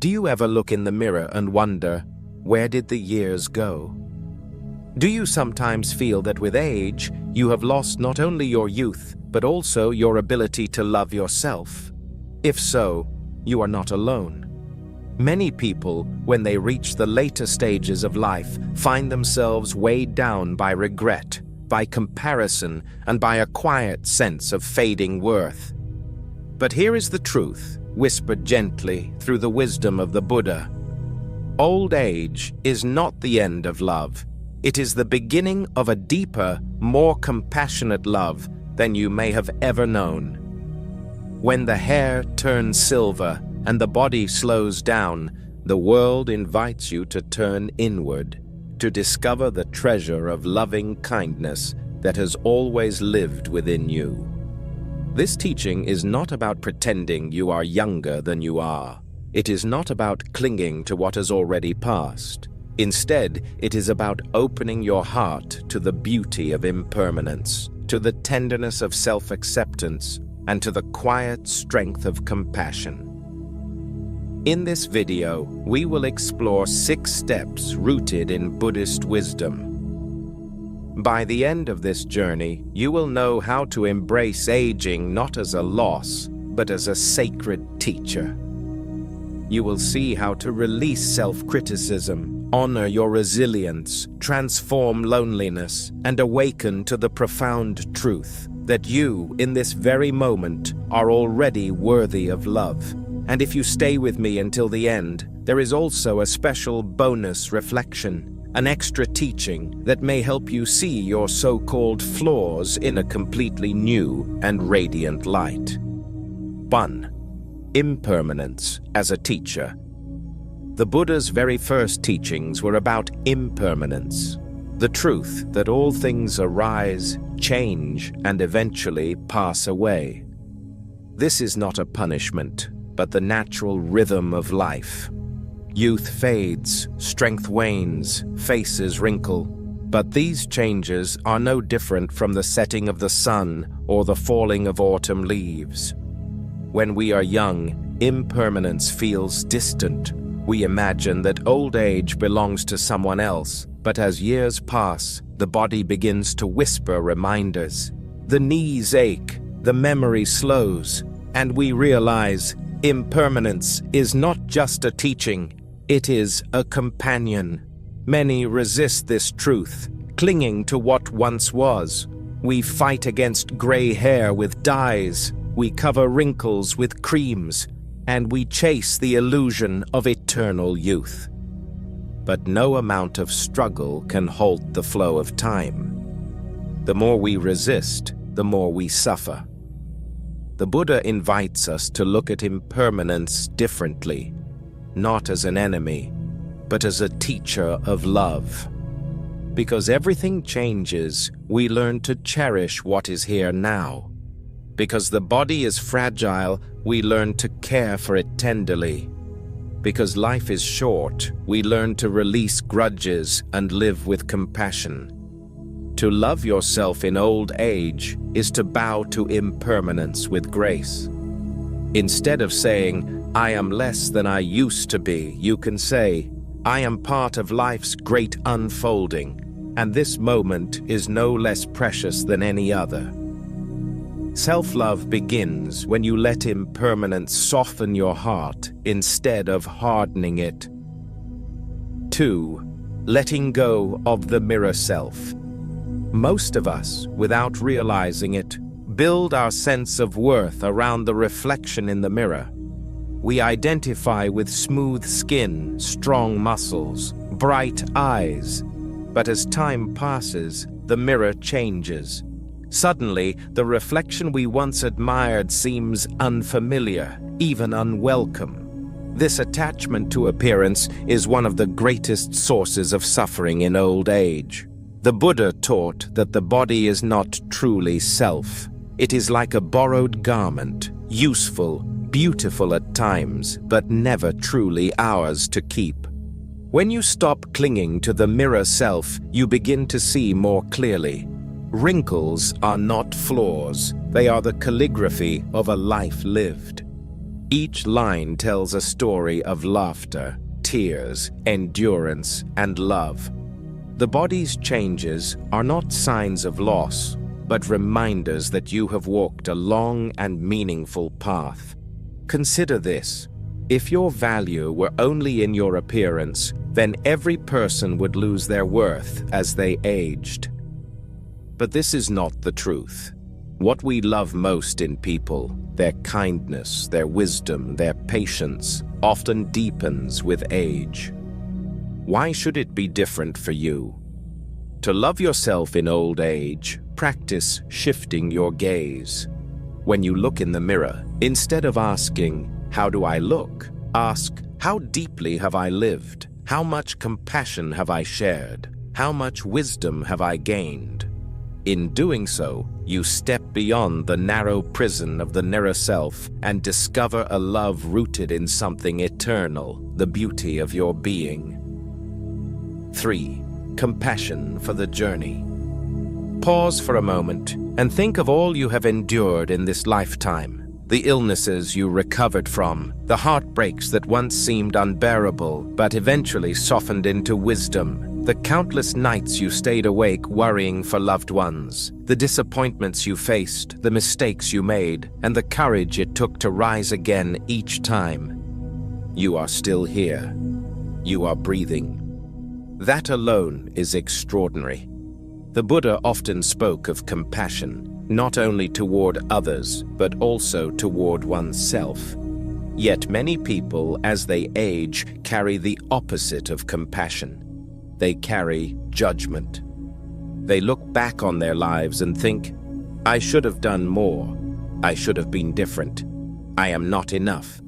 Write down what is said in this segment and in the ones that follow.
Do you ever look in the mirror and wonder, where did the years go? Do you sometimes feel that with age, you have lost not only your youth, but also your ability to love yourself? If so, you are not alone. Many people, when they reach the later stages of life, find themselves weighed down by regret, by comparison, and by a quiet sense of fading worth. But here is the truth, whispered gently through the wisdom of the Buddha. Old age is not the end of love. It is the beginning of a deeper, more compassionate love than you may have ever known. When the hair turns silver and the body slows down, the world invites you to turn inward, to discover the treasure of loving kindness that has always lived within you. This teaching is not about pretending you are younger than you are. It is not about clinging to what has already passed. Instead, it is about opening your heart to the beauty of impermanence, to the tenderness of self-acceptance, and to the quiet strength of compassion. In this video, we will explore 6 steps rooted in Buddhist wisdom. By the end of this journey, you will know how to embrace aging not as a loss, but as a sacred teacher. You will see how to release self-criticism, honor your resilience, transform loneliness, and awaken to the profound truth that you, in this very moment, are already worthy of love. And if you stay with me until the end, there is also a special bonus reflection, an extra teaching that may help you see your so-called flaws in a completely new and radiant light. 1. Impermanence as a teacher. The Buddha's very first teachings were about impermanence, the truth that all things arise, change, and eventually pass away. This is not a punishment, but the natural rhythm of life. Youth fades, strength wanes, faces wrinkle, but these changes are no different from the setting of the sun or the falling of autumn leaves. When we are young, impermanence feels distant. We imagine that old age belongs to someone else, but as years pass, the body begins to whisper reminders. The knees ache, the memory slows, and we realize impermanence is not just a teaching, it is a companion. Many resist this truth, clinging to what once was. We fight against gray hair with dyes, we cover wrinkles with creams, and we chase the illusion of eternal youth. But no amount of struggle can halt the flow of time. The more we resist, the more we suffer. The Buddha invites us to look at impermanence differently, not as an enemy, but as a teacher of love. Because everything changes, we learn to cherish what is here now. Because the body is fragile, we learn to care for it tenderly. Because life is short, we learn to release grudges and live with compassion. To love yourself in old age is to bow to impermanence with grace. Instead of saying, "I am less than I used to be," you can say, "I am part of life's great unfolding, and this moment is no less precious than any other." Self-love begins when you let impermanence soften your heart instead of hardening it. 2. Letting go of the mirror self. Most of us, without realizing it, build our sense of worth around the reflection in the mirror. We identify with smooth skin, strong muscles, bright eyes. But as time passes, the mirror changes. Suddenly, the reflection we once admired seems unfamiliar, even unwelcome. This attachment to appearance is one of the greatest sources of suffering in old age. The Buddha taught that the body is not truly self. It is like a borrowed garment, useful, beautiful at times, but never truly ours to keep. When you stop clinging to the mirror self, you begin to see more clearly. Wrinkles are not flaws, they are the calligraphy of a life lived. Each line tells a story of laughter, tears, endurance, and love. The body's changes are not signs of loss, but reminders that you have walked a long and meaningful path. Consider this. If your value were only in your appearance, then every person would lose their worth as they aged. But this is not the truth. What we love most in people, their kindness, their wisdom, their patience, often deepens with age. Why should it be different for you? To love yourself in old age, practice shifting your gaze. When you look in the mirror, instead of asking, "How do I look?" ask, "How deeply have I lived? How much compassion have I shared? How much wisdom have I gained?" In doing so, you step beyond the narrow prison of the narrow self and discover a love rooted in something eternal, the beauty of your being. 3. Compassion for the journey. Pause for a moment and think of all you have endured in this lifetime. The illnesses you recovered from, the heartbreaks that once seemed unbearable but eventually softened into wisdom, the countless nights you stayed awake worrying for loved ones, the disappointments you faced, the mistakes you made, and the courage it took to rise again each time. You are still here. You are breathing. That alone is extraordinary. The Buddha often spoke of compassion, not only toward others, but also toward oneself. Yet many people, as they age, carry the opposite of compassion. They carry judgment. They look back on their lives and think, "I should have done more. I should have been different. I am not enough."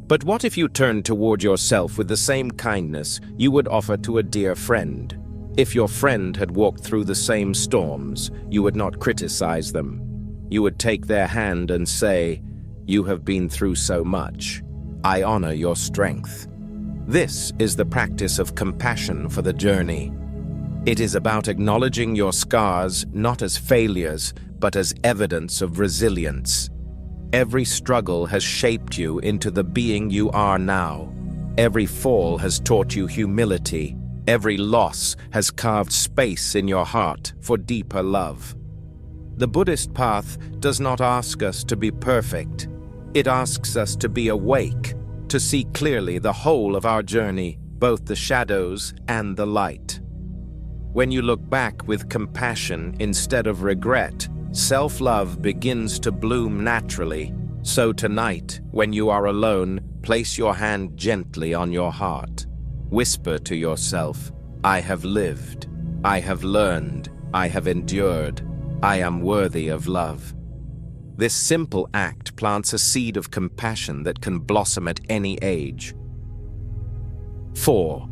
But what if you turned toward yourself with the same kindness you would offer to a dear friend? If your friend had walked through the same storms, you would not criticize them. You would take their hand and say, "You have been through so much. I honor your strength." This is the practice of compassion for the journey. It is about acknowledging your scars not as failures, but as evidence of resilience. Every struggle has shaped you into the being you are now. Every fall has taught you humility. Every loss has carved space in your heart for deeper love. The Buddhist path does not ask us to be perfect. It asks us to be awake, to see clearly the whole of our journey, both the shadows and the light. When you look back with compassion instead of regret, self-love begins to bloom naturally. So tonight, when you are alone, place your hand gently on your heart. Whisper to yourself, "I have lived, I have learned, I have endured, I am worthy of love." This simple act plants a seed of compassion that can blossom at any age. 4.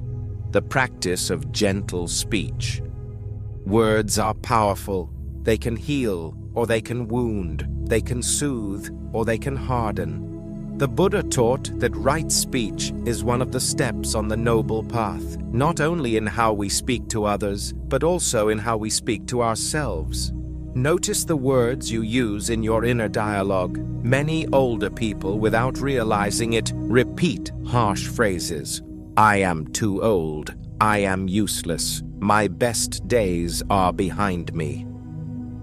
The practice of gentle speech. Words are powerful. They can heal, or they can wound. They can soothe, or they can harden. The Buddha taught that right speech is one of the steps on the noble path, not only in how we speak to others, but also in how we speak to ourselves. Notice the words you use in your inner dialogue. Many older people, without realizing it, repeat harsh phrases. "I am too old. I am useless. My best days are behind me."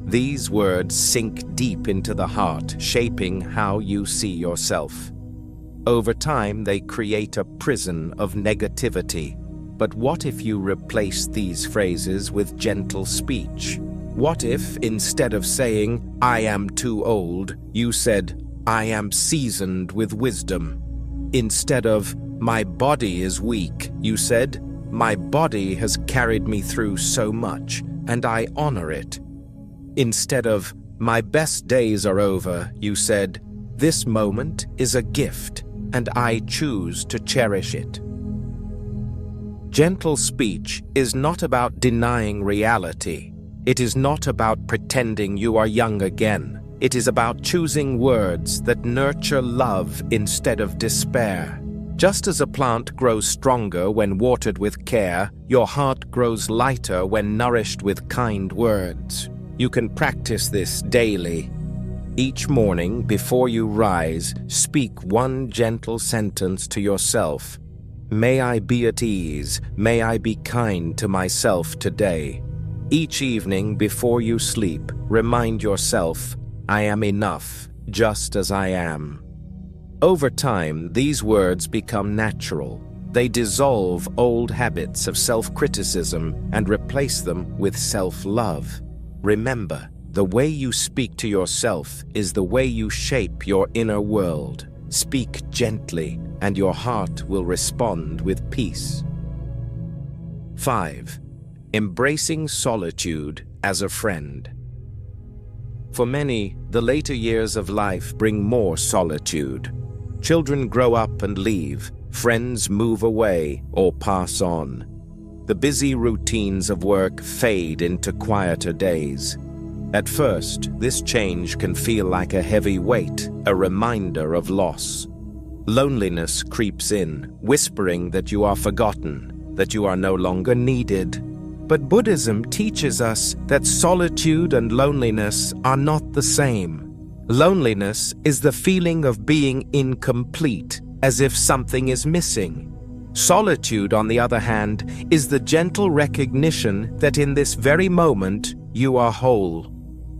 These words sink deep into the heart, shaping how you see yourself. Over time, they create a prison of negativity. But what if you replace these phrases with gentle speech? What if, instead of saying, "I am too old," you said, "I am seasoned with wisdom"? Instead of, "My body is weak," you said, "My body has carried me through so much, and I honor it." Instead of, "My best days are over," you said, "This moment is a gift, and I choose to cherish it." Gentle speech is not about denying reality. It is not about pretending you are young again. It is about choosing words that nurture love instead of despair. Just as a plant grows stronger when watered with care, your heart grows lighter when nourished with kind words. You can practice this daily. Each morning, before you rise, speak one gentle sentence to yourself. May I be at ease, may I be kind to myself today. Each evening, before you sleep, remind yourself, I am enough, just as I am. Over time, these words become natural. They dissolve old habits of self-criticism and replace them with self-love. Remember, the way you speak to yourself is the way you shape your inner world. Speak gently, and your heart will respond with peace. 5. Embracing solitude as a friend. For many, the later years of life bring more solitude. Children grow up and leave, friends move away or pass on. The busy routines of work fade into quieter days. At first, this change can feel like a heavy weight, a reminder of loss. Loneliness creeps in, whispering that you are forgotten, that you are no longer needed. But Buddhism teaches us that solitude and loneliness are not the same. Loneliness is the feeling of being incomplete, as if something is missing. Solitude, on the other hand, is the gentle recognition that in this very moment you are whole.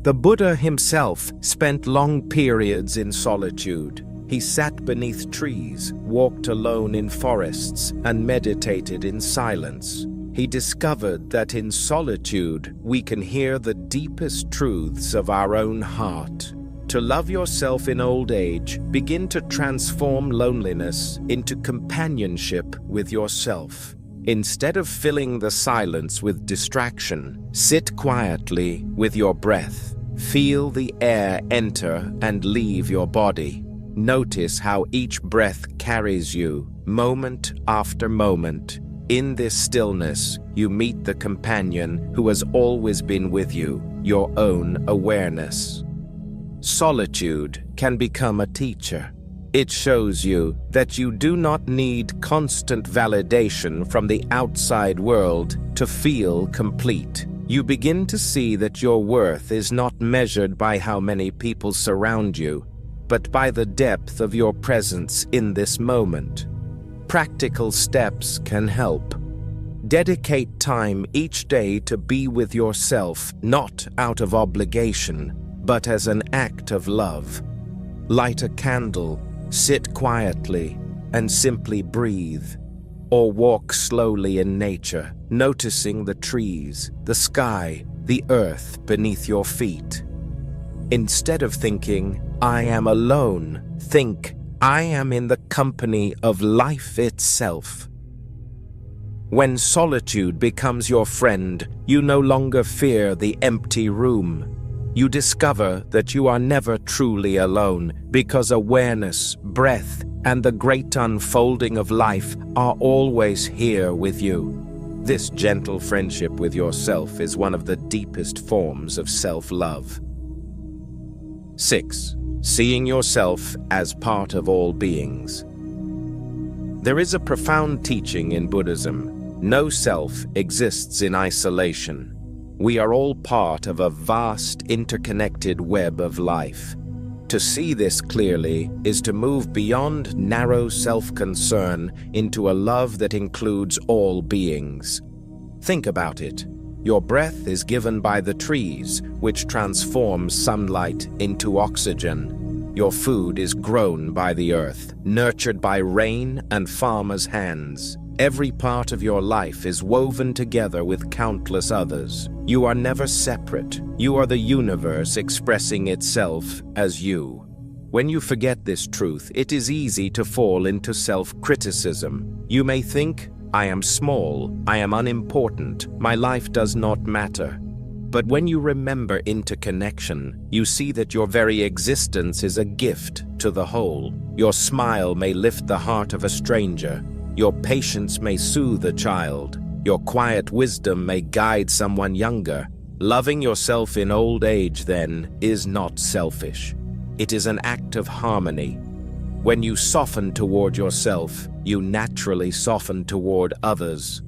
The Buddha himself spent long periods in solitude. He sat beneath trees, walked alone in forests, and meditated in silence. He discovered that in solitude we can hear the deepest truths of our own heart. To love yourself in old age, begin to transform loneliness into companionship with yourself. Instead of filling the silence with distraction, sit quietly with your breath. Feel the air enter and leave your body. Notice how each breath carries you, moment after moment. In this stillness, you meet the companion who has always been with you, your own awareness. Solitude can become a teacher. It shows you that you do not need constant validation from the outside world to feel complete. You begin to see that your worth is not measured by how many people surround you, but by the depth of your presence in this moment. Practical steps can help. Dedicate time each day to be with yourself, not out of obligation, but as an act of love. Light a candle, sit quietly, and simply breathe. Or walk slowly in nature, noticing the trees, the sky, the earth beneath your feet. Instead of thinking, I am alone, think, I am in the company of life itself. When solitude becomes your friend, you no longer fear the empty room. You discover that you are never truly alone because awareness, breath, and the great unfolding of life are always here with you. This gentle friendship with yourself is one of the deepest forms of self-love. 6. Seeing yourself as part of all beings. There is a profound teaching in Buddhism. No self exists in isolation. We are all part of a vast, interconnected web of life. To see this clearly is to move beyond narrow self-concern into a love that includes all beings. Think about it. Your breath is given by the trees, which transforms sunlight into oxygen. Your food is grown by the earth, nurtured by rain and farmers' hands. Every part of your life is woven together with countless others. You are never separate. You are the universe expressing itself as you. When you forget this truth, it is easy to fall into self-criticism. You may think, I am small, I am unimportant, my life does not matter. But when you remember interconnection, you see that your very existence is a gift to the whole. Your smile may lift the heart of a stranger. Your patience may soothe a child. Your quiet wisdom may guide someone younger. Loving yourself in old age, then, is not selfish. It is an act of harmony. When you soften toward yourself, you naturally soften toward others.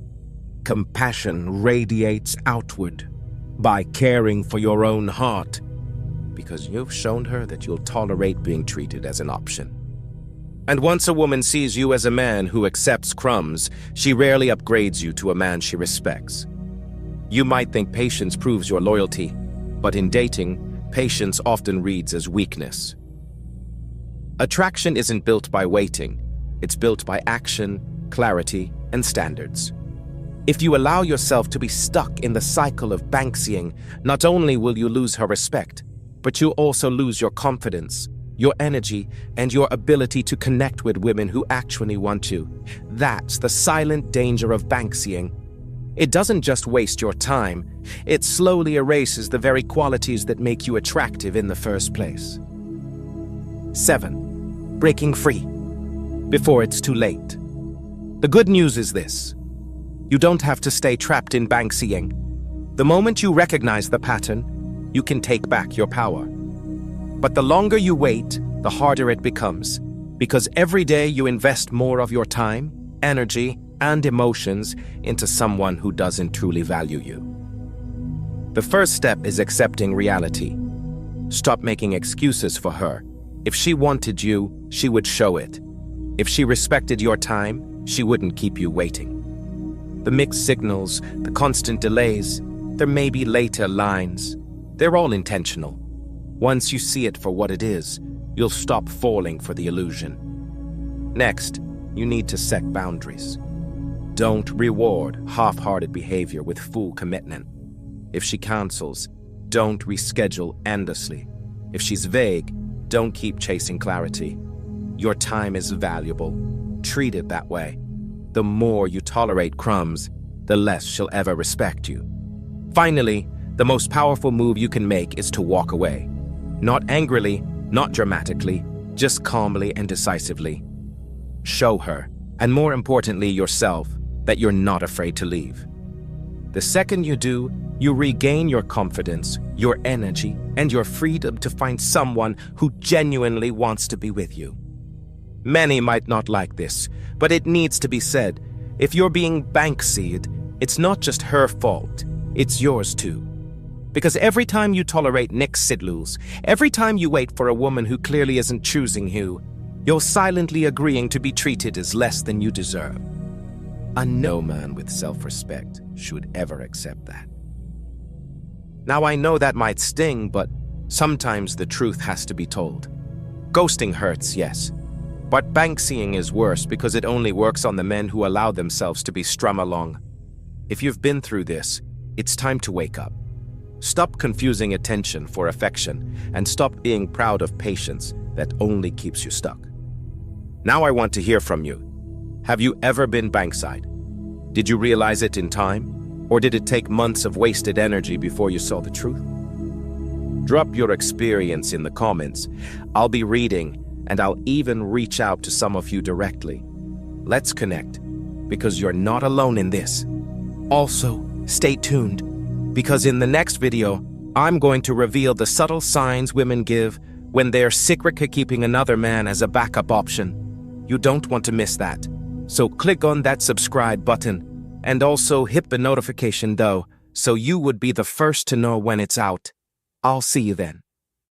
Compassion radiates outward. By caring for your own heart, because you've shown her that you'll tolerate being treated as an option. And once a woman sees you as a man who accepts crumbs, she rarely upgrades you to a man she respects. You might think patience proves your loyalty, but in dating, patience often reads as weakness. Attraction isn't built by waiting. It's built by action, clarity, and standards. If you allow yourself to be stuck in the cycle of Banksying, not only will you lose her respect, but you'll also lose your confidence, your energy, and your ability to connect with women who actually want you. That's the silent danger of Banksying. It doesn't just waste your time, it slowly erases the very qualities that make you attractive in the first place. 7. Breaking free. Before it's too late. The good news is this. You don't have to stay trapped in Banksying. The moment you recognize the pattern, you can take back your power. But the longer you wait, the harder it becomes, because every day you invest more of your time, energy, and emotions into someone who doesn't truly value you. The first step is accepting reality. Stop making excuses for her. If she wanted you, she would show it. If she respected your time, she wouldn't keep you waiting. The mixed signals, the constant delays, there may be later lines. They're all intentional. Once you see it for what it is, you'll stop falling for the illusion. Next, you need to set boundaries. Don't reward half-hearted behavior with full commitment. If she cancels, don't reschedule endlessly. If she's vague, don't keep chasing clarity. Your time is valuable. Treat it that way. The more you tolerate crumbs, the less she'll ever respect you. Finally, the most powerful move you can make is to walk away. Not angrily, not dramatically, just calmly and decisively. Show her, and more importantly yourself, that you're not afraid to leave. The second you do, you regain your confidence, your energy, and your freedom to find someone who genuinely wants to be with you. Many might not like this, but it needs to be said. If you're being Banksyed, it's not just her fault, it's yours too. Because every time you tolerate Nick Sidluls, every time you wait for a woman who clearly isn't choosing you, you're silently agreeing to be treated as less than you deserve. And no man with self-respect should ever accept that. Now I know that might sting, but sometimes the truth has to be told. Ghosting hurts, yes. But Banksying is worse because it only works on the men who allow themselves to be strung along. If you've been through this, it's time to wake up. Stop confusing attention for affection and stop being proud of patience that only keeps you stuck. Now I want to hear from you. Have you ever been Banksyed? Did you realize it in time? Or did it take months of wasted energy before you saw the truth? Drop your experience in the comments. I'll be reading, and I'll even reach out to some of you directly. Let's connect, because you're not alone in this. Also, stay tuned, because in the next video, I'm going to reveal the subtle signs women give when they're secretly keeping another man as a backup option. You don't want to miss that. So click on that subscribe button, and also hit the notification bell so you would be the first to know when it's out. I'll see you then.